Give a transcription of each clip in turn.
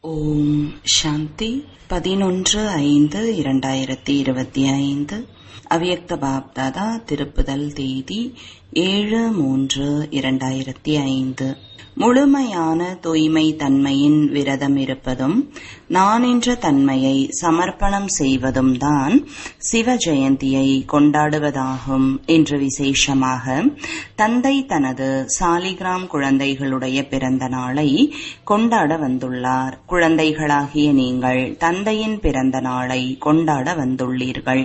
ஓம் சாந்தி 11/5/2025 அவ்யக்த பாப்தாதா திருப்புதல் தேதி 7/3/2005. முழுமையான தூய்மை தன்மையின் விரதம் இருப்பதும் நான் என்ற தன்மையை சமர்ப்பணம் செய்வதும் தான் சிவ ஜெயந்தியை கொண்டாடுவதாகும். இன்று விசேஷமாக தந்தை தனது சாலிகிராம் குழந்தைகளுடைய பிறந்த நாளை கொண்டாட வந்துள்ளார். குழந்தைகளாகிய நீங்கள் தந்தையின் பிறந்த நாளை கொண்டாட வந்துள்ளீர்கள்.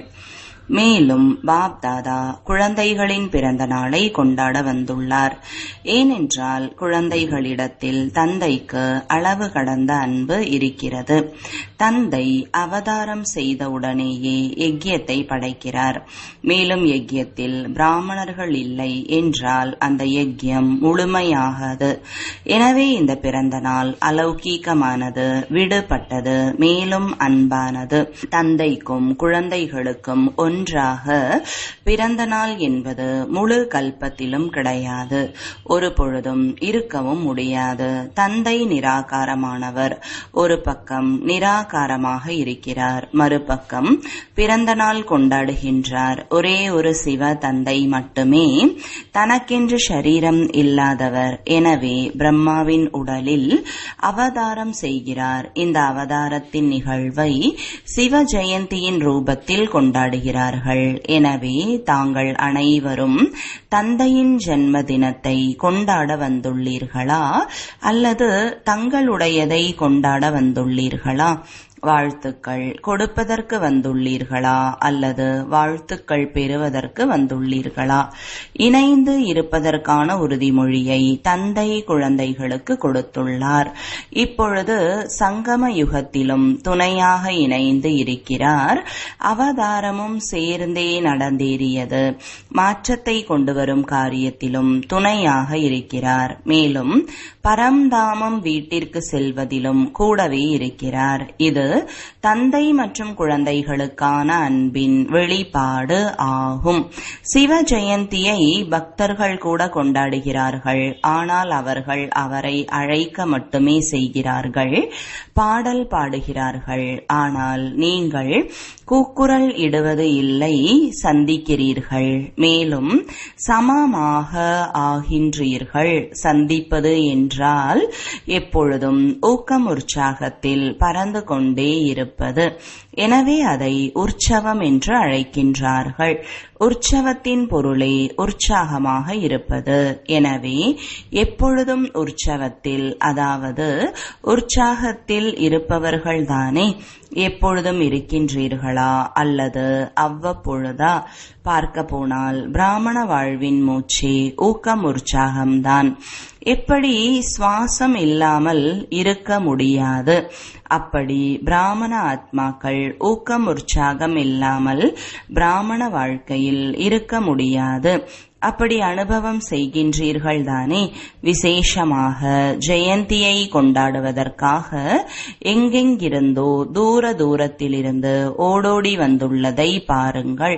மேலும் பாப்தாதா குழந்தைகளின் பிறந்த நாளை கொண்டாட வந்துள்ளார். ஏனென்றால் குழந்தைகளிடத்தில் தந்தைக்கு அளவு கடந்த அன்பு இருக்கிறது. தந்தை அவதாரம் செய்தவுடனேயே யஜ்யத்தை படைக்கிறார். மேலும் யஜ்யத்தில் பிராமணர்கள் இல்லை என்றால் அந்த யஜ்யம் முழுமையாகாது. எனவே இந்த பிறந்த நாள் அலௌகீகமானது, விடுபட்டது, மேலும் அன்பானது. தந்தைக்கும் குழந்தைகளுக்கும் ஒன்றாக பிறந்த நாள் என்பது முழு கல்பத்திலும் கிடையாது, ஒரு பொழுதும் இருக்கவும் முடியாது. தந்தை நிராகாரமானவர். ஒரு பக்கம் நிராகாரமாக இருக்கிறார், மறுபக்கம் பிறந்த நாள் கொண்டாடுகின்றார். ஒரே ஒரு சிவ தந்தை மட்டுமே தனக்கென்று ஷரீரம் இல்லாதவர். எனவே பிரம்மாவின் உடலில் அவதாரம் செய்கிறார். இந்த அவதாரத்தின் நிகழ்வை சிவ ஜெயந்தியின் ரூபத்தில் கொண்டாடுகிறார்கள். எனவே தாங்கள் அனைவரும் தந்தையின் ஜென்ம தினத்தை கொண்டாட வந்துள்ளீர்களா அல்லது தங்களுடையதை கொண்டாட வந்துள்ளீர்களா? வாழ்த்துக்கள் கொடுப்பதற்கு வந்துள்ளீர்களா அல்லது வாழ்த்துக்கள் பெறுவதற்கு வந்துள்ளீர்களா? இணைந்து இருப்பதற்கான உறுதிமொழியை தந்தை குழந்தைகளுக்கு கொடுத்துள்ளார். இப்பொழுது சங்கம யுகத்திலும் துணையாக இணைந்து இருக்கிறார். அவதாரமும் சேர்ந்தே நடந்தேறியது. மாற்றத்தை கொண்டு வரும் காரியத்திலும் துணையாக இருக்கிறார். மேலும் பரம்தாமம் வீட்டிற்கு செல்வதிலும் கூடவே இருக்கிறார். இது தந்தை மற்றும் குழந்தைகளுக்கான அன்பின் வெளிப்பாடு ஆகும். சிவ ஜெயந்தியை பக்தர்கள் கூட கொண்டாடுகிறார்கள். ஆனால் அவர்கள் அவரை அழைக்க மட்டுமே செய்கிறார்கள், பாடல் பாடுகிறார்கள். ஆனால் நீங்கள் கூக்குரல் இடுவது இல்லை, சந்திக்கிறீர்கள். மேலும் சமமாக ஆகின்றீர்கள். சந்திப்பது என்றால் எப்பொழுதும் ஊக்கம் உற்சாகத்தில் பறந்து கொண்டே இருப்பது. எனவே அதை உற்சவம் என்று அழைக்கின்றார்கள். உற்சவத்தின் பொருளே உற்சாகமாக இருப்பது. எனவே எப்பொழுதும் உற்சவத்தில், அதாவது உற்சாகத்தில் இருப்பவர்கள்தானே. எப்பொழுதும் இருக்கின்றீர்களா அல்லது அவ்வப்பொழுதா? பார்க்க போனால் பிராமண வாழ்வின் மூச்சே ஊக்கம் உற்சாகம்தான். எப்படி சுவாசம் இல்லாமல் இருக்க முடியாது, அப்படி பிராமண ஆத்மாக்கள் ஊக்கம் உற்சாகம் இல்லாமல் பிராமண வாழ்க்கையில் இருக்க முடியாது. அப்படி அனுபவம் செய்கின்றீர்கள் தானே. விசேஷமாக ஜெயந்தியை கொண்டாடுவதற்காக எங்கெங்கிருந்தோ தூர தூரத்திலிருந்து ஓடோடி வந்துள்ளதை பாருங்கள்.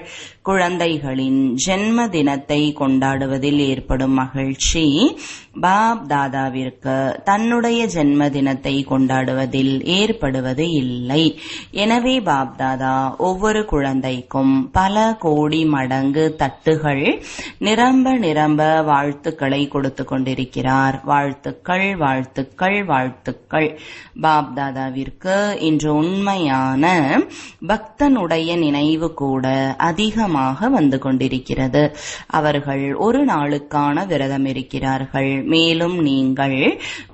குழந்தைகளின் ஜென்ம தினத்தை கொண்டாடுவதில் ஏற்படும் மகிழ்ச்சி பாப் தாதாவிற்கு தன்னுடைய ஜென்ம தினத்தை கொண்டாடுவதில் ஏற்படுவது இல்லை. எனவே பாப் தாதா ஒவ்வொரு குழந்தைக்கும் பல கோடி மடங்கு தட்டுகள் நிரம்ப நிரம்ப வாழ்த்துக்களை கொடுத்து கொண்டிருக்கிறார். வாழ்த்துக்கள், வாழ்த்துக்கள், வாழ்த்துக்கள். பாப் தாதாவிற்கு இன்று உண்மையான பக்தனுடைய நினைவு கூட அதிகமாக வந்து கொண்டிருக்கிறது. அவர்கள் ஒரு நாளுக்கான விரதம் இருக்கிறார்கள். மேலும் நீங்கள்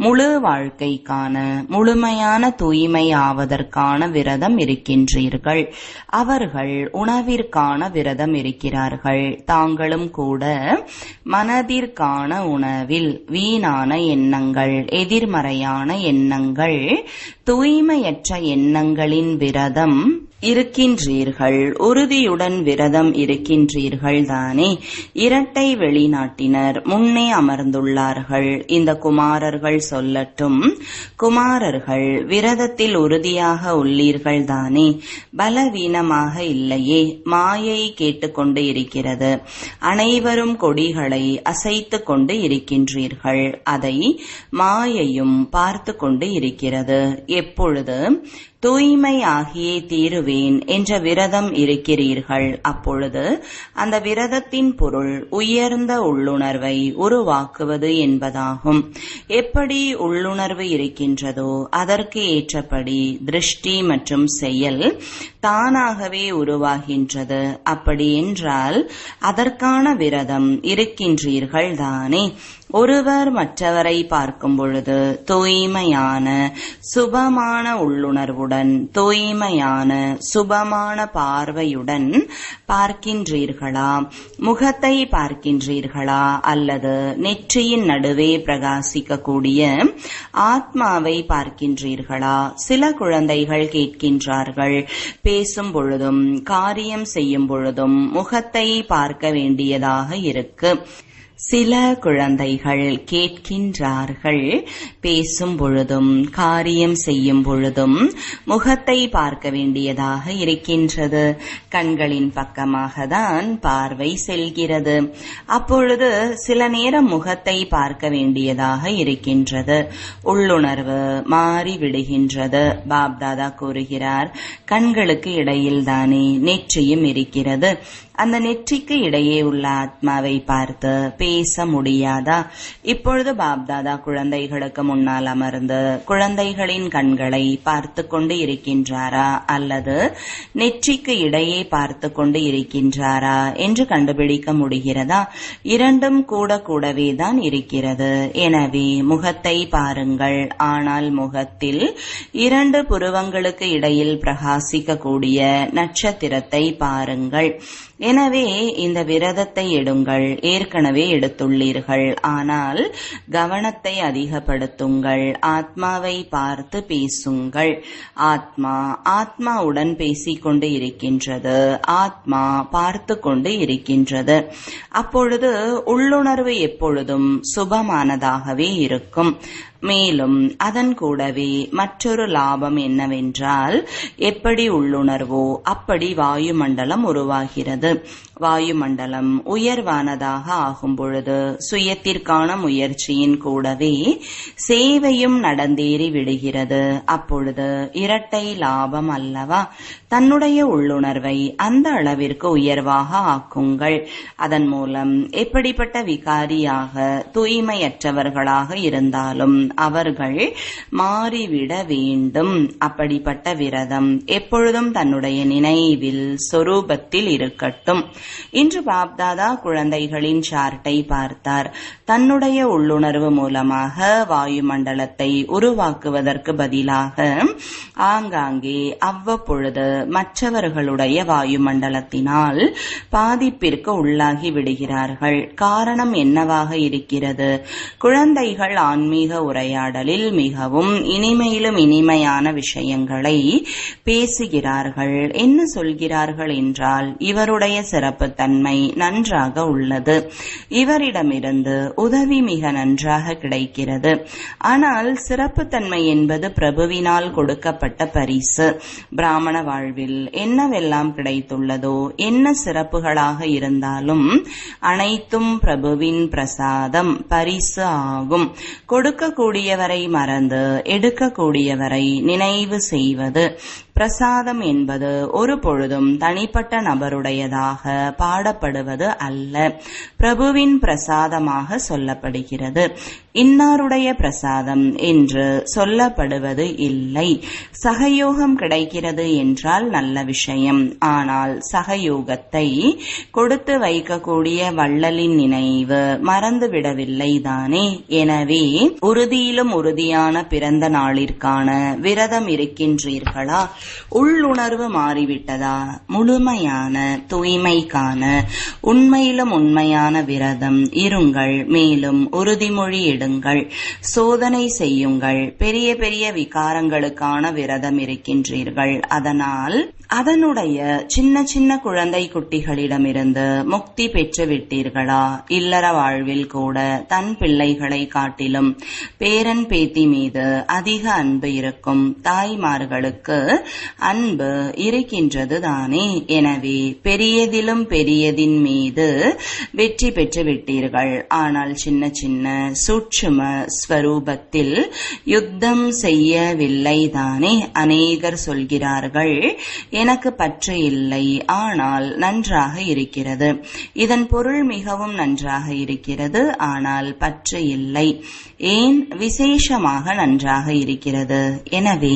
முழு வாழ்க்கைக்கான முழுமையான தூய்மை ஆவதற்கான விரதம் இருக்கின்றீர்கள். அவர்கள் உணவிற்கான விரதம் இருக்கிறார்கள். தாங்களும் கூட மனதிற்கான உணவில் வீணான எண்ணங்கள், எதிர்மறையான எண்ணங்கள், தூய்மையற்ற எண்ணங்களின் விரதம் இருக்கின்றீர்கள், உறுதியுடன் விரதம் இருக்கின்றீர்கள் தானே. இரட்டை வெளிநாட்டினர் முன்னே அமர்ந்துள்ளார்கள். இந்த குமாரர்கள் சொல்லட்டும். குமாரர்கள், விரதத்தில் உறுதியாக உள்ளீர்கள் தானே. பலவீனமாக இல்லையே. மாயை கேட்டுக்கொண்டு இருக்கிறது. அனைவரும் கொடிகளை அசைத்து கொண்டு இருக்கின்றீர்கள். அதை மாயையும் பார்த்து கொண்டு இருக்கிறது. எப்பொழுது தூய்மை ஆகியே தீருவேன் என்ற விரதம் இருக்கிறீர்கள், அப்பொழுது அந்த விரதத்தின் பொருள் உயர்ந்த உள்ளுணர்வை உருவாக்குவது என்பதாகும். எப்படி உள்ளுணர்வு இருக்கின்றதோ அதற்கு ஏற்றபடி திருஷ்டி மற்றும் செயல் தானாகவே உருவாகின்றது. அப்படி என்றால் அதற்கான விரதம் இருக்கின்றீர்கள் தானே. ஒருவர் மற்றவரை பார்க்கும் பொழுது தூய்மையான சுபமான உள்ளுணர்வுடன், தூய்மையான சுபமான பார்வையுடன் பார்க்கின்றீர்களா? முகத்தை பார்க்கின்றீர்களா? அல்லது நெற்றியின் நடுவே பிரகாசிக்கக்கூடிய ஆத்மாவை பார்க்கின்றீர்களா? சில குழந்தைகள் கேட்கின்றார்கள், பேசும் பொழுதும் காரியம் செய்யும் பொழுதும் முகத்தை பார்க்க வேண்டியதாக இருக்கு. சில குழந்தைகள் கேட்கின்றார்கள், பேசும் பொழுதும் காரியம் செய்யும் பொழுதும் முகத்தை பார்க்க வேண்டியதாக இருக்கின்றது. கண்களின் பக்கமாக தான் பார்வை செல்கிறது. அப்பொழுது சில நேரம் முகத்தை பார்க்க வேண்டியதாக இருக்கின்றது. உள்ளுணர்வு மாறிவிடுகின்றது. பாப்தாதா கூறுகிறார், கண்களுக்கு இடையில் தானே நெற்றியும் இருக்கிறது. அந்த நெற்றிக்கு இடையே உள்ள ஆத்மாவை பார்த்து பேச முடியாதா? இப்பொழுது பாப்தாதா குழந்தைகளுக்கு முன்னால் அமர்ந்து குழந்தைகளின் கண்களை பார்த்து கொண்டு இருக்கின்றாரா அல்லது நெற்றிக்கு இடையே பார்த்து கொண்டு இருக்கின்றாரா என்று கண்டுபிடிக்க முடிகிறதா? இரண்டும் கூடவே தான் இருக்கிறது. எனவே முகத்தை பாருங்கள். ஆனால் முகத்தில் இரண்டு புருவங்களுக்கு இடையில் பிரகாசிக்கக்கூடிய நட்சத்திரத்தை பாருங்கள். எனவே இந்த விரதத்தை எடுங்கள். ஏற்கனவே எடுத்துள்ளீர்கள். ஆனால் கவனத்தை அதிகப்படுத்துங்கள். ஆத்மாவை பார்த்து பேசுங்கள். ஆத்மாவுடன் பேசிக்கொண்டு இருக்கின்றது. ஆத்மா பார்த்து கொண்டு இருக்கின்றது. அப்பொழுது உள்ளுணர்வு எப்பொழுதும் சுபமானதாகவே இருக்கும். மேலும் அதன் கூடவே மற்றொரு லாபம் என்னவென்றால், எப்படி உள்ளுணர்வோ அப்படி வாயுமண்டலம் உருவாகிறது. வாயுமண்டலம் உயர்வானதாக ஆகும் பொழுது சுயத்திற்கான முயற்சியின் கூடவே சேவையும் நடந்தேறி விடுகிறது. அப்பொழுது இரட்டை லாபம் அல்லவா? தன்னுடைய உள்ளுணர்வை அந்த அளவிற்கு உயர்வாக ஆக்குங்கள். அதன் மூலம் எப்படிப்பட்ட விகாரியாக தூய்மையற்றவர்களாக இருந்தாலும் அவர்கள் மாறிவிட வேண்டும். அப்படிப்பட்ட விரதம் எப்பொழுதும் தன்னுடைய நினைவில் சொரூபத்தில் இருக்கட்டும். இன்று பாப்தாதா குழந்தைகளின் சார்ட்டை பார்த்தார். தன்னுடைய உள்ளுணர்வு மூலமாக வாயுமண்டலத்தை உருவாக்குவதற்கு பதிலாக ஆங்காங்கே அவ்வப்பொழுது மற்றவர்களுடைய வாயுமண்டலத்தினால் பாதிப்பிற்கு உள்ளாகி விடுகிறார்கள். காரணம் என்னவாக இருக்கிறது? குழந்தைகள் ஆன்மீக உரையாடலில் மிகவும் இனிமையிலும் இனிமையான விஷயங்களை பேசுகிறார்கள். என்ன சொல்கிறார்கள் என்றால், இவருடைய சிறப்புத்தன்மை நன்றாக உள்ளது, இவரிடமிருந்து உதவி மிக நன்றாக கிடைக்கிறது. ஆனால் சிறப்புத்தன்மை என்பது பிரபுவினால் கொடுக்கப்பட்ட பரிசு. பிராமண வாழ்வில் என்னவெல்லாம் கிடைத்துள்ளதோ, என்ன சிறப்புகளாக இருந்தாலும் அனைத்தும் பிரபுவின் பிரசாதம், பரிசு ஆகும். கொடுக்கக்கூடியவரை மறந்து எடுக்கக்கூடியவரை நினைவு செய்வது. பிரசாதம் என்பது ஒரு பொழுதும் தனிப்பட்ட நபருடையதாக பாடப்படுவது அல்ல, பிரபுவின் பிரசாதமாக சொல்லப்படுகிறது. இன்னாருடைய பிரசாதம் என்று சொல்லப்படுவது இல்லை. சகயோகம் கிடைக்கிறது என்றால் நல்ல விஷயம். ஆனால் சகயோகத்தை கொடுத்து வைக்கக்கூடிய வள்ளலின் நினைவு மறந்துவிடவில்லை தானே. எனவே உறுதியிலும் உறுதியான பிறந்த நாளிற்கான விரதம் இருக்கின்றீர்களா? உள்ளுணர்வு மாறிவிட்டதா? முழுமையான தூய்மைக்கான உண்மையிலும் உண்மையான விரதம் இருங்கள். மேலும் உறுதிமொழி எடுங்கள், சோதனை செய்யுங்கள். பெரிய பெரிய விகாரங்களுக்கான விரதம் இருக்கின்றீர்கள். அதனால் அதனுடைய சின்ன சின்ன குழந்தை குட்டிகளிடமிருந்து முக்தி பெற்று விட்டீர்களா? இல்லற வாழ்வில் கூட தன் பிள்ளைகளை காட்டிலும் பேரன் பேத்தி மீது அதிக அன்பு இருக்கும் தாய்மார்களுக்கு அன்பு இருக்கின்றது தானே. எனவே பெரியதிலும் பெரியதின் மீது வெற்றி பெற்று விட்டீர்கள். ஆனால் சின்ன சின்ன சூட்சும ஸ்வரூபத்தில் யுத்தம் செய்யவில்லை தானே. அநேகர் சொல்கிறார்கள், எனக்கு பற்று இல்லை, ஆனால் நன்றாக இருக்கிறது. இதன் பொருள் மிகவும் நன்றாக இருக்கிறது, ஆனால் பற்று இல்லை. ஏன்? விசேஷமாக நன்றாக இருக்கிறது. எனவே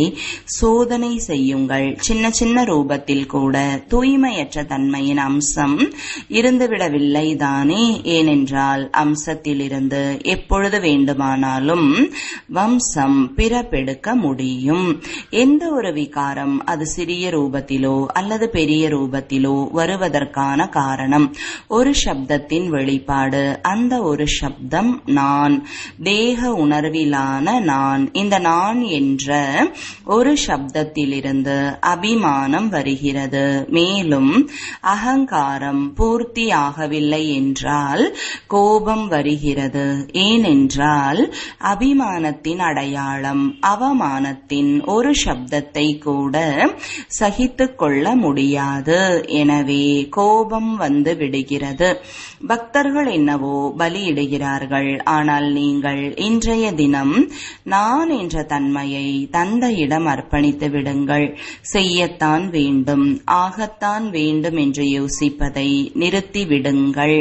சோதனை செய்யுங்கள். சின்ன சின்ன ரூபத்தில் கூட தூய்மையற்ற தன்மையின் அம்சம் இருந்துவிடவில்லை தானே. ஏனென்றால் அம்சத்திலிருந்து எப்பொழுது வேண்டுமானாலும் வம்சம் பிறப்பெடுக்க முடியும். எந்த ஒரு விகாரம் அது சிறிய ரூபத்திலோ அல்லது பெரிய ரூபத்திலோ வருவதற்கான காரணம் ஒரு சப்தத்தின் வெளிப்பாடு. அந்த ஒரு சப்தம் நான், தேக உணர்விலான நான். இந்த நான் என்ற ஒரு சப்தத்திலிருந்து அபிமானம் வருகிறது. மேலும் அகங்காரம் பூர்த்தி ஆகவில்லை என்றால் கோபம் வருகிறது. ஏனென்றால் அபிமானத்தின் அடையாளம் அவமானத்தின் ஒரு சப்தத்தை கூட சகித்துக் கொள்ள முடியாது. எனவே கோபம் வந்து விடுகிறது. பக்தர்கள் என்னவோ பலியிடுகிறார்கள். ஆனால் நீங்கள் இன்றைய தினம் நான் என்ற தன்மையை தந்தையிடம் அர்ப்பணித்து விடுங்கள். செய்யத்தான் வேண்டும், ஆகத்தான் வேண்டும் என்று யோசிப்பதை நிறுத்திவிடுங்கள்.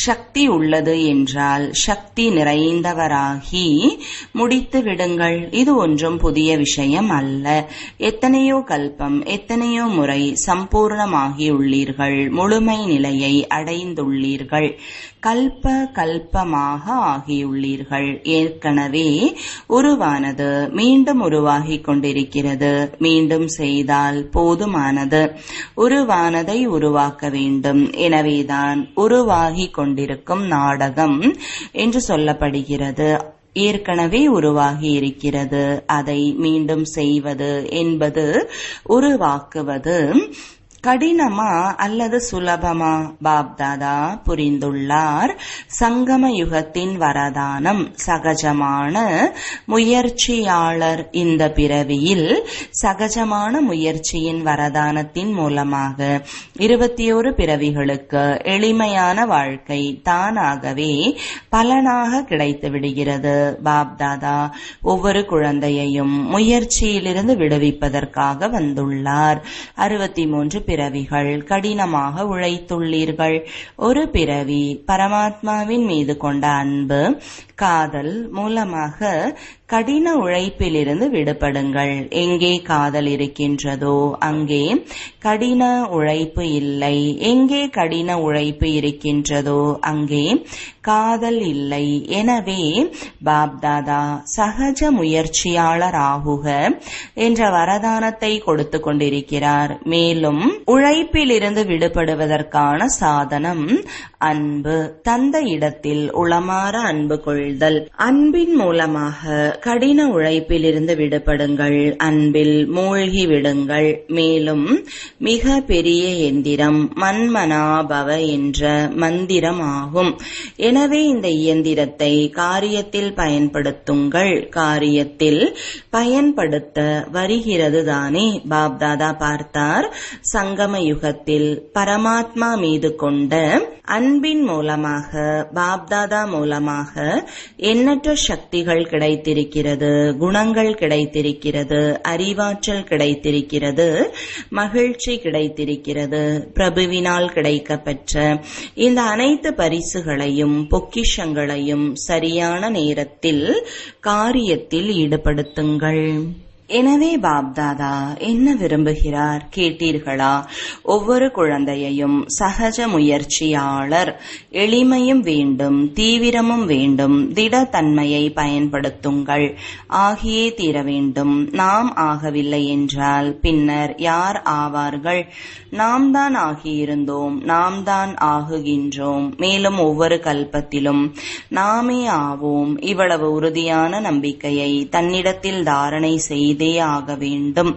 சக்தி உள்ளது என்றால் சக்தி நிறைந்தவராகி முடித்து விடுங்கள். இது ஒன்றும் புதிய விஷயம் அல்ல. எத்தனையோ கல்பம், எத்தனையோ முறை சம்பூர்ணமாகியுள்ளீர்கள், முழுமை நிலையை அடைந்துள்ளீர்கள், கல்ப கல்பமாக ஆகியுள்ளீர்கள். ஏற்கனவே உருவானது மீண்டும் உருவாகிக் கொண்டிருக்கிறது. மீண்டும் செய்தால் போதுமானது. உருவானதை உருவாக்க வேண்டும். எனவேதான் உருவாகி கொண்டிருக்கும் நாடகம் என்று சொல்லப்படுகிறது. ஏற்கனவே உருவாகி இருக்கிறது. அதை மீண்டும் செய்வது என்பது உருவாக்குவது கடினமா அல்லது சுலபமா? பாப்தாதா புரிந்துள்ளார். சங்கம யுகத்தின் வரதானம் சகஜமான முயற்சியாளர். இந்த பிறவியில் சகஜமான முயற்சியின் வரதானத்தின் மூலமாக 21 பிறவிகளுக்கு எளிமையான வாழ்க்கை தானாகவே பலனாக கிடைத்து விடுகிறது. பாப்தாதா ஒவ்வொரு குழந்தையையும் முயற்சியிலிருந்து விடுவிப்பதற்காக வந்துள்ளார். 63 பிறவிகள் கடினமாக உழைத்துள்ளீர்கள். ஒரு பிறவி பரமாத்மாவின் மீது கொண்ட அன்பு காதல் மூலமாக கடின உழைப்பிலிருந்து விடுபடுங்கள். எங்கே காதல் இருக்கின்றதோ அங்கே கடின உழைப்பு இல்லை. எங்கே கடின உழைப்பு இருக்கின்றதோ அங்கே காதல் இல்லை. எனவே பாப்தாதா சகஜ முயற்சியாளர் ஆகுக என்ற வரதானத்தை கொடுத்து கொண்டிருக்கிறார். மேலும் உழைப்பிலிருந்து விடுபடுவதற்கான சாதனம் அன்பு. தந்தை இடத்தில் உளமாற அன்பு கொள்தல். அன்பின் மூலமாக கடின உழைப்பிலிருந்து விடுபடுங்கள். அன்பில் மூழ்கி விடுங்கள். மேலும் மிக பெரிய எந்திரம் மன்மனாபவ என்ற மந்திரம் ஆகும். எனவே இந்த இயந்திரத்தை காரியத்தில் பயன்படுத்துங்கள். காரியத்தில் பயன்படுத்த வருகிறது தானே. பாப்தாதா பார்த்தார், சங்கம யுகத்தில் பரமாத்மா மீது கொண்ட அன்பின் மூலமாக பாப்தாதா மூலமாக எண்ணற்ற சக்திகள் கிடைத்திருக்கிறது, குணங்கள் கிடைத்திருக்கிறது, அறிவாற்றல் கிடைத்திருக்கிறது, மகிழ்ச்சி கிடைத்திருக்கிறது. பிரபுவினால் கிடைக்கப்பெற்ற இந்த அனைத்து பரிசுகளையும் பொக்கிஷங்களையும் சரியான நேரத்தில் காரியத்தில் ஈடுபடுத்துங்கள். எனவே பாப்தாதா என்ன விரும்புகிறார் கேட்டீர்களா? ஒவ்வொரு குழந்தையையும் சகஜ முயற்சியாளர். எளிமையும் வேண்டும், தீவிரமும் வேண்டும். திடத்தன்மையை பயன்படுத்துங்கள். ஆகியே தீர வேண்டும். நாம் ஆகவில்லை என்றால் பின்னர் யார் ஆவார்கள்? நாம் தான் ஆகியிருந்தோம், நாம் தான் ஆகுகின்றோம். மேலும் ஒவ்வொரு கல்பத்திலும் நாமே ஆவோம். இவ்வளவு உறுதியான நம்பிக்கையை தன்னிடத்தில் தாரணை செய்து செய்தே ஆக வேண்டும்.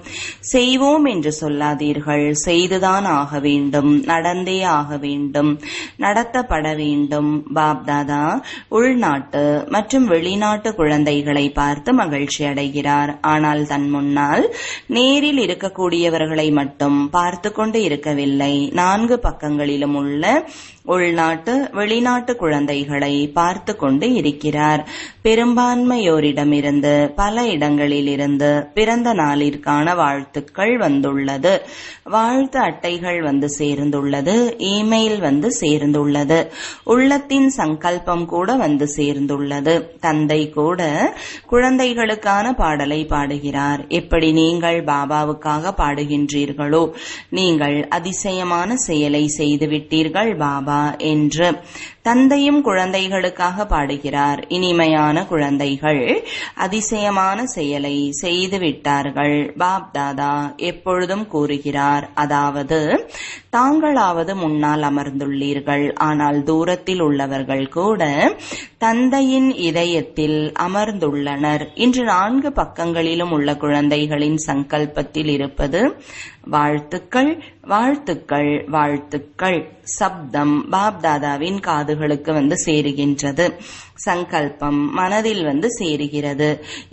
செய்வோம் என்று சொல்லாதீர்கள், செய்துதான் ஆக வேண்டும், நடந்தே ஆக வேண்டும், நடத்தப்பட வேண்டும். பாப்தாதா உள்நாட்டு மற்றும் வெளிநாட்டு குழந்தைகளை பார்த்து மகிழ்ச்சி அடைகிறார். ஆனால் தன் முன்னால் நேரில் இருக்கக்கூடியவர்களை மட்டும் பார்த்து கொண்டு இருக்கவில்லை. 4 பக்கங்களிலும் உள்ள உள்நாட்டு வெளிநாட்டு குழந்தைகளை பார்த்து கொண்டு இருக்கிறார். பெரும்பான்மையோரிடமிருந்து பல இடங்களிலிருந்து பிறந்த நாளிற்கான வாழ்த்துக்கள் வந்துள்ளது. வாழ்த்து அட்டைகள் வந்து சேர்ந்துள்ளது. இமெயில் வந்து சேர்ந்துள்ளது. உள்ளத்தின் சங்கல்பம் கூட வந்து சேர்ந்துள்ளது. தந்தை கூட குழந்தைகளுக்கான பாடலை பாடுகிறார். எப்படி நீங்கள் பாபாவுக்காக பாடுகின்றீர்களோ, நீங்கள் அதிசயமான செயலை செய்துவிட்டீர்கள் பாபா என்று தந்தையும் குழந்தைகளுக்காக பாடுகிறார். இனிமையான குழந்தைகள் அதிசயமான செயலை செய்துவிட்டார்கள். பாப்தாதா எப்பொழுதும் கூறுகிறார், அதாவது தாங்களாவது முன்னால் அமர்ந்துள்ளீர்கள், ஆனால் தூரத்தில் உள்ளவர்கள் கூட தந்தையின் இதயத்தில் அமர்ந்துள்ளனர். இன்று 4 பக்கங்களிலும் உள்ள குழந்தைகளின் சங்கல்பத்தில் இருப்பது வாழ்த்துக்கள், வாழ்த்துக்கள், வாழ்த்துக்கள். சப்தம் பாப்தாதாவின் காதுகளுக்கு வந்து சேருகின்றது. சங்கல்பம் மனதில் வந்து சேருகிறது.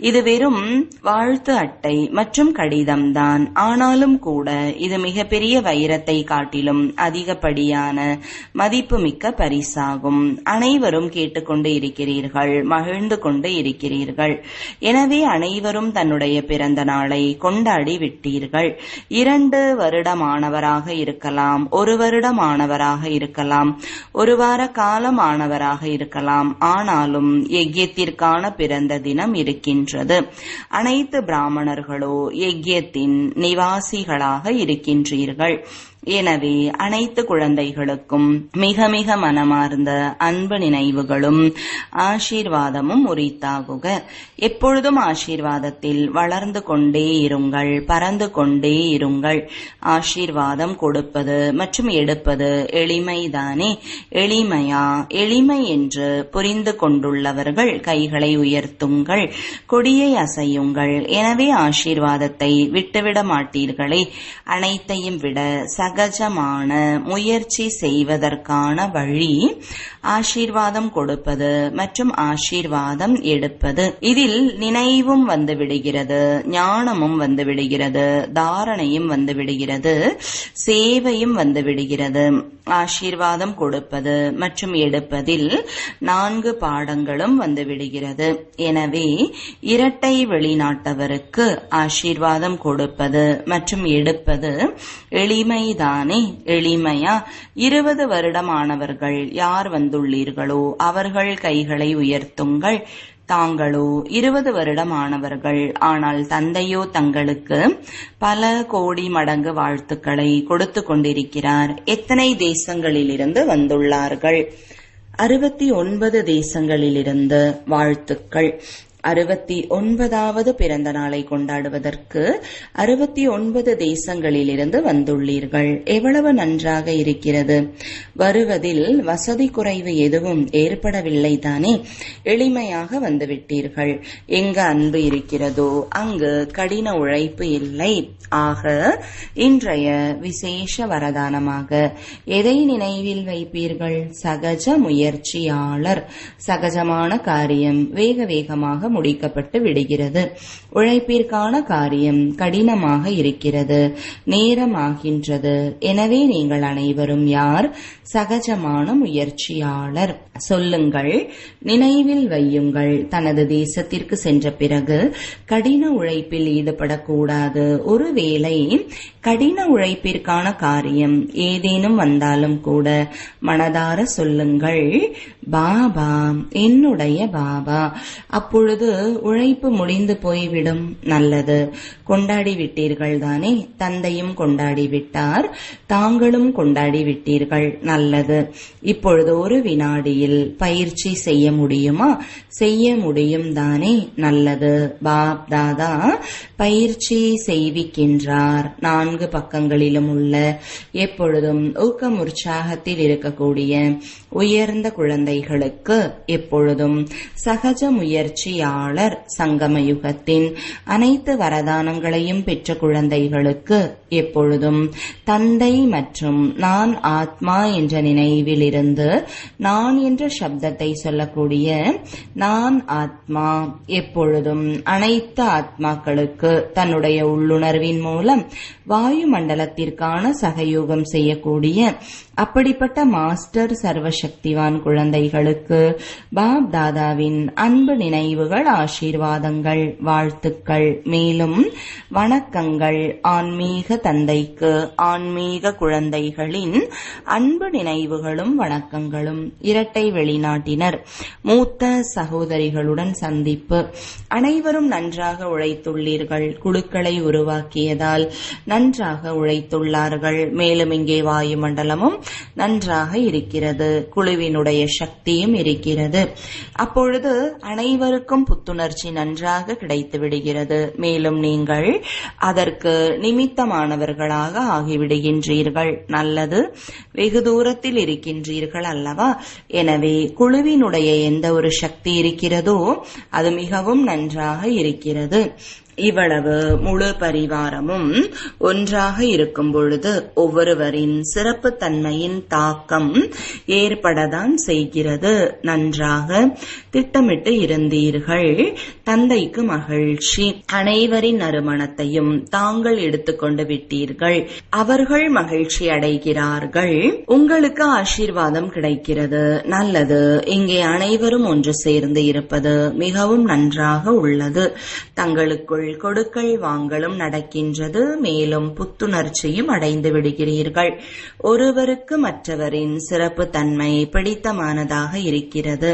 இது வெறும் வாழ்த்து அட்டை மற்றும் கடிதம்தான். ஆனாலும் கூட இது மிகப்பெரிய வைரத்தை காட்டிலும் அதிகப்படியான மதிப்புமிக்க பரிசாகும். அனைவரும் கேட்டுக்கொண்டு இருக்கிறீர்கள், மகிழ்ந்து கொண்டு இருக்கிறீர்கள். எனவே அனைவரும் தன்னுடைய பிறந்த நாளை கொண்டாடி விட்டீர்கள். 2 வருட மாணவராக இருக்கலாம், 1 வருட மாணவராக இருக்கலாம், 1 வார கால மாணவராக இருக்கலாம். ஆனாலும் யஜ்யத்திற்கான பிறந்த தினம் இருக்கின்றது. அனைத்து பிராமணர்களோ யஜ்யத்தின் நிவாசிகளாக இருக்கின்றீர்கள். எனவே அனைத்து குழந்தைகளுக்கும் மிக மிக மனமார்ந்த அன்பு நினைவுகளும் ஆசீர்வாதமும் உரித்தாகுக. எப்பொழுதும் ஆசீர்வாதத்தில் வளர்ந்து கொண்டே இருங்கள், பறந்து கொண்டே இருங்கள். ஆசீர்வாதம் கொடுப்பது மற்றும் எடுப்பது எளிமைதானே? எளிமையா? எளிமை என்று புரிந்து கொண்டுள்ளவர்கள் கைகளை உயர்த்துங்கள், கொடியை அசையுங்கள். எனவே ஆசீர்வாதத்தை விட்டுவிட மாட்டீர்களே. அனைத்தையும் விட சகஜமான முயற்சி செய்வதற்கான வழி ஆசீர்வாதம் கொடுப்பது மற்றும் ஆசீர்வாதம் எடுப்பது. இதில் நினைவும் வந்து விடுகிறது, ஞானமும் வந்து விடுகிறது, தாரணையும் வந்து விடுகிறது, சேவையும் வந்து விடுகிறது. ஆசீர்வாதம் கொடுப்பது மற்றும் எடுப்பதில் 4 பாடங்களும் வந்து விடுகிறது. எனவே இரட்டை வெளிநாட்டவருக்கு ஆசீர்வாதம் கொடுப்பது மற்றும் எடுப்பது எளிமைதானே? எளிமையா? 20 வருடமானவர்கள் யார் வந்துள்ளீர்களோ அவர்கள் கைகளை உயர்த்துங்கள். தாங்களோ 20 வருடமானவர்கள், ஆனால் தந்தையோ தங்களுக்கு பல கோடி மடங்கு வாழ்த்துக்களை கொடுத்து கொண்டிருக்கிறார். எத்தனை தேசங்களிலிருந்து வந்துள்ளார்கள்? 69 தேசங்களிலிருந்து வாழ்த்துக்கள். 69வது பிறந்த நாளை கொண்டாடுவதற்கு 69 தேசங்களிலிருந்து வந்துள்ளீர்கள். எவ்வளவு நன்றாக இருக்கிறது. வருவதில் வசதி குறைவு எதுவும் ஏற்படவில்லை தானே? எளிமையாக வந்துவிட்டீர்கள். எங்கு அன்பு இருக்கிறதோ அங்கு கடின உழைப்பு இல்லை. ஆக இன்றைய விசேஷ வரதானமாக எதை நினைவில் வைப்பீர்கள்? சகஜ முயற்சியாளர். சகஜமான காரியம் வேக வேகமாக முடிக்கப்பட்டு விடுகிறது. உழைப்பிற்கான காரியம் கடினமாக இருக்கிறது, நேரமாகின்றது. எனவே நீங்கள் அனைவரும் யார்? சகஜமான முயற்சியாளர். சொல்லுங்கள், நினைவில் வையுங்கள். தனது தேசத்திற்கு சென்ற பிறகு கடின உழைப்பில் ஈடுபடக்கூடாது. ஒருவேளை கடின உழைப்பிற்கான காரியம் ஏதேனும் வந்தாலும் கூட மனதார சொல்லுங்கள், பாபா, என்னுடைய பாபா. அப்பொழுது உழைப்பு முடிந்து போய்விடும். நல்லது, கொண்டாடி விட்டீர்கள் தானே? தந்தையும் கொண்டாடி விட்டார், தாங்களும் கொண்டாடி விட்டீர்கள். நல்லது. இப்பொழுது ஒரு வினாடியில் பயிற்சி செய்ய முடியுமா? செய்ய முடியும் தானே? நல்லது. பாப் தாதா பயிற்சி செய்விக்கின்றார். 4 பக்கங்களிலும் உள்ள எப்பொழுதும் ஊக்கம் உற்சாகத்தில் இருக்கக்கூடிய உயர்ந்த குழந்தைகளுக்கு எப்பொழுதும் சகஜ முயற்சியாளர் சங்கம யுகத்தின் அனைத்து வரதானங்களையும் பெற்ற குழந்தைகளுக்கு எப்பொழுதும் தந்தை மற்றும் நான் ஆத்மா என்ற நினைவிலிருந்து நான் என்ற சப்தத்தை சொல்லக்கூடிய நான் ஆத்மா எப்பொழுதும் அனைத்து ஆத்மாக்களுக்கு தன்னுடைய உள்ளுணர்வின் மூலம் வாயு மண்டலத்திற்கான சகயோகம் செய்யக்கூடிய அப்படிப்பட்ட மாஸ்டர் சர்வசக்திவான் குழந்தைகளுக்கு பாப் தாதாவின் அன்பு நினைவுகள், ஆசீர்வாதங்கள், வாழ்த்துக்கள், மேலும் வணக்கங்கள். ஆன்மீக தந்தைக்கு ஆன்மீக குழந்தைகளின் அன்பு நினைவுகளும் வணக்கங்களும். இரட்டை வெளிநாட்டினர் மூத்த சகோதரிகளுடன் சந்திப்பு. அனைவரும் நன்றாக உழைத்துள்ளீர்கள். குழுக்களை உருவாக்கியதால் நன்றாக உழைத்துள்ளார்கள். மேலும் இங்கே வாயுமண்டலமும் நன்றாக இருக்கிறது. குழுவினுடைய சக்தியும் இருக்கிறது. அப்பொழுது அனைவருக்கும் புத்துணர்ச்சி நன்றாக கிடைத்து விடுகிறது. மேலும் நீங்கள் அதற்கு நிமித்தமானவர்களாக ஆகிவிடுகின்றீர்கள். நல்லது, வெகு தூரத்தில் இருக்கின்றீர்கள் அல்லவா? எனவே குழுவினுடைய எந்த ஒரு சக்தி இருக்கிறதோ அது மிகவும் நன்றாக இருக்கிறது. இவ்வளவு முழு பரிவாரமும் ஒன்றாக இருக்கும் பொழுது ஒவ்வொருவரின் சிறப்பு தன்மையின் தாக்கம் ஏற்படத்தான் செய்கிறது. நன்றாக திட்டமிட்டு இருந்தீர்கள். தந்தைக்கு மகிழ்ச்சி. அனைவரின் நறுமணத்தையும் தாங்கள் எடுத்துக்கொண்டு விட்டீர்கள். அவர்கள் மகிழ்ச்சி அடைகிறார்கள். உங்களுக்கு ஆசீர்வாதம் கிடைக்கிறது. நல்லது. இங்கே அனைவரும் ஒன்று சேர்ந்து இருப்பது மிகவும் நன்றாக உள்ளது. தங்களுக்குள் கொடுக்கல் வாங்கலும் நடக்கின்றது. மேலும் புத்துணர்ச்சியும் அடைந்து விடுகிறீர்கள். ஒருவருக்கு மற்றவரின் சிறப்பு தன்மை பிடித்தமானதாக இருக்கிறது.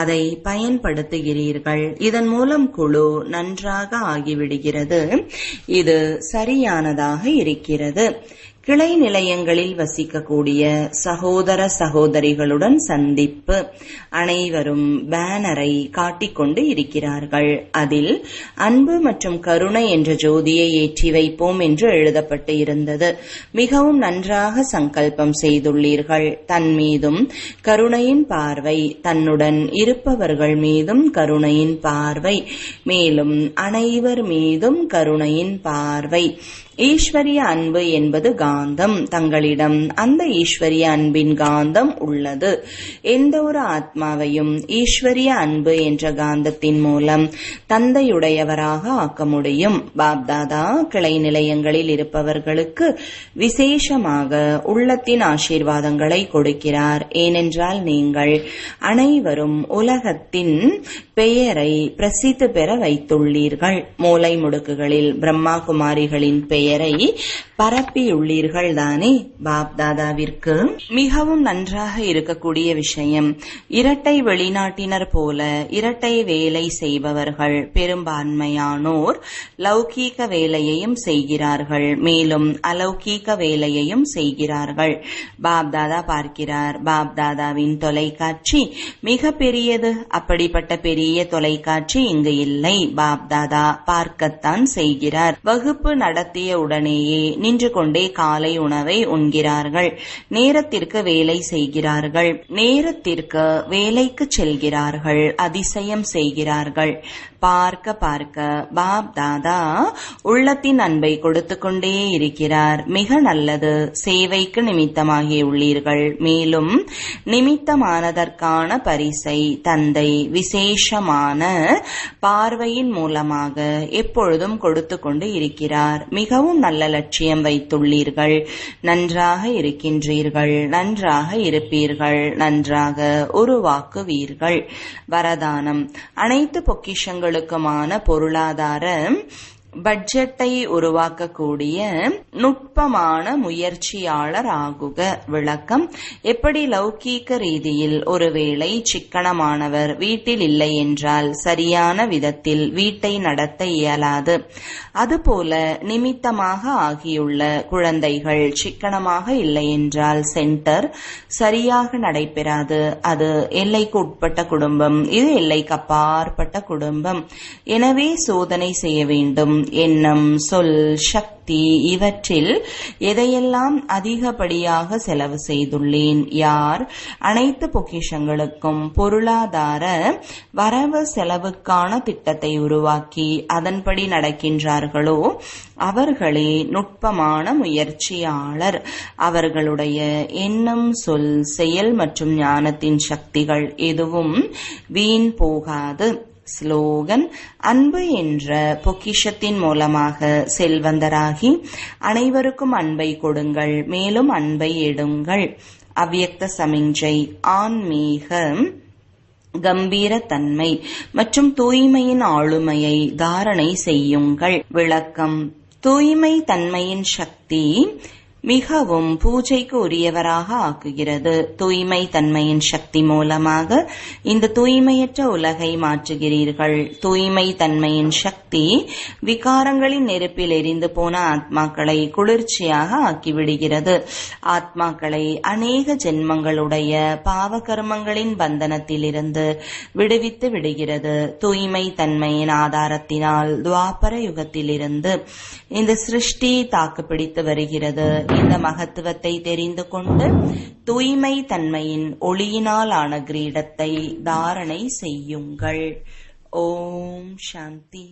அதை பயன்படுத்துகிறீர்கள். இதன் மூலம் குழு நன்றாக ஆகிவிடுகிறது. இது சரியானதாக இருக்கிறது. கிளை நிலையங்களில் வசிக்கக்கூடிய சகோதர சகோதரிகளுடன் சந்திப்பு. அனைவரும் பேனரை காட்டிக்கொண்டு இருக்கிறார்கள். அதில் அன்பு மற்றும் கருணை என்ற ஜோதியை ஏற்றி வைப்போம் என்று எழுதப்பட்டு இருந்தது. மிகவும் நன்றாக சங்கல்பம் செய்துள்ளீர்கள். தன் மீதும் கருணையின் பார்வை, தன்னுடன் இருப்பவர்கள் மீதும் கருணையின் பார்வை, மேலும் அனைவர் மீதும் கருணையின் பார்வை. ஈஸ்வரிய அன்பு என்பது காந்தம். தங்களிடம் அந்த ஈஸ்வரிய அன்பின் காந்தம் உள்ளது. எந்த ஒரு ஆத்மாவையும் ஈஸ்வரிய அன்பு என்ற காந்தத்தின் மூலம் தந்தையுடையவராக ஆக்க முடியும். பாப்தாதா கிளை நிலையங்களில் இருப்பவர்களுக்கு விசேஷமாக உள்ளத்தின் ஆசீர்வாதங்களை கொடுக்கிறார். ஏனென்றால் நீங்கள் அனைவரும் உலகத்தின் பெயரை பிரசித்தி பெற வைத்துள்ளீர்கள். மூலை முடுக்குகளில் பிரம்மா குமாரிகளின் பெயரை பரப்பியுள்ளீர்கள் தானே? பாப்தாதாவிற்கு மிகவும் நன்றாக இருக்கக்கூடிய விஷயம், இரட்டை வெளிநாட்டினர் போல இரட்டை வேலை செய்பவர்கள் பெரும்பான்மையானோர் லௌகீக வேலையையும் செய்கிறார்கள். மேலும் அலௌகீக வேலையையும் செய்கிறார்கள். பாப்தாதா பார்க்கிறார். பாப்தாதாவின் தொலைக்காட்சி மிக பெரியது. அப்படிப்பட்ட பெரிய தொலைக்காட்சி இங்கு இல்லை. பாப்தாதா பார்க்கத்தான் செய்கிறார். வகுப்பு நடத்திய உடனேயே நின்று கொண்டே காலை உணவை உண்கிறார்கள். நேரத்திற்கு வேலை செய்கிறார்கள். நேரத்திற்கு வேலைக்கு செல்கிறார்கள். அதிசயம் செய்கிறார்கள். பார்க்க பார்க்க பாப் தாதா உள்ளத்தின் அன்பை கொடுத்து கொண்டே இருக்கிறார். மிக நல்லது. சேவைக்கு நிமித்தமாகி உள்ளீர்கள். மேலும் நிமித்தமானதற்கான பரிசை தந்தை விசேஷமான பார்வையின் மூலமாக எப்பொழுதும் கொடுத்து கொண்டு இருக்கிறார். மிகவும் நல்ல லட்சியம் வைத்துள்ளீர்கள். நன்றாக இருக்கின்றீர்கள். நன்றாக இருப்பீர்கள். நன்றாக உருவாக்குவீர்கள். வரதானம். அனைத்து பொக்கிஷங்களுக்குமான பொருளாதார பட்ஜெட்டை உருவாக்கக்கூடிய நுட்பமான முயற்சியாளர் ஆகுக. விளக்கம். எப்படி லௌகீக ரீதியில் ஒருவேளை சிக்கனமானவர் வீட்டில் இல்லை என்றால் சரியான விதத்தில் வீட்டை நடத்த இயலாது. அதுபோல நிமித்தமாக ஆகியுள்ள குழந்தைகள் சிக்கனமாக இல்லை என்றால் சென்டர் சரியாக நடைபெறாது. அது எல்லைக்கு உட்பட்ட குடும்பம். இது எல்லைக்கு அப்பாற்பட்ட குடும்பம். எனவே சோதனை செய்ய வேண்டும். எண்ணம், சொல், சக்தி இவற்றில் எதையெல்லாம் அதிகப்படியாக செலவு செய்துள்ளேன்? யார் அனைத்து பொக்கிஷங்களுக்கும் பொருளாதார வரவு செலவுக்கான திட்டத்தை உருவாக்கி அதன்படி நடக்கின்றார்களோ அவர்களே நுட்பமான முயற்சியாளர். அவர்களுடைய எண்ணம், சொல், செயல் மற்றும் ஞானத்தின் சக்திகள் எதுவும் வீண் போகாது. ஸ்லோகன்: அன்பு என்ற பொக்கிஷத்தின் மூலமாக செல்வந்தராகி அனைவருக்கும் அன்பை கொடுங்கள், மேலும் அன்பை எடுங்கள். அவ்யக்த சமிஞ்சை: ஆன்மீக கம்பீரத்தன்மை மற்றும் தூய்மையின் ஆளுமையை தாரணை செய்யுங்கள். விளக்கம்: தூய்மை தன்மையின் சக்தி மிகவும் பூஜைக்கு உரியவராக ஆக்குகிறது. தூய்மை தன்மையின் சக்தி மூலமாக இந்த தூய்மையற்ற உலகை மாற்றுகிறீர்கள். தூய்மை தன்மையின் சக்தி விகாரங்களின் நெருப்பில் எரிந்து போன ஆத்மாக்களை குளிர்ச்சியாக ஆக்கிவிடுகிறது. ஆத்மாக்களை அநேக ஜென்மங்களுடைய பாவ கர்மங்களின் பந்தனத்திலிருந்து விடுவித்து விடுகிறது. தூய்மை தன்மையின் ஆதாரத்தினால் துவாபர யுகத்திலிருந்து இந்த சிருஷ்டி தாக்குப்பிடித்து வருகிறது. இந்த மகத்துவத்தை தெரிந்து கொண்டு தூய்மை தன்மையின் ஒளியினாலான கிரீடத்தை தாரணை செய்யுங்கள். ஓம் சாந்தி.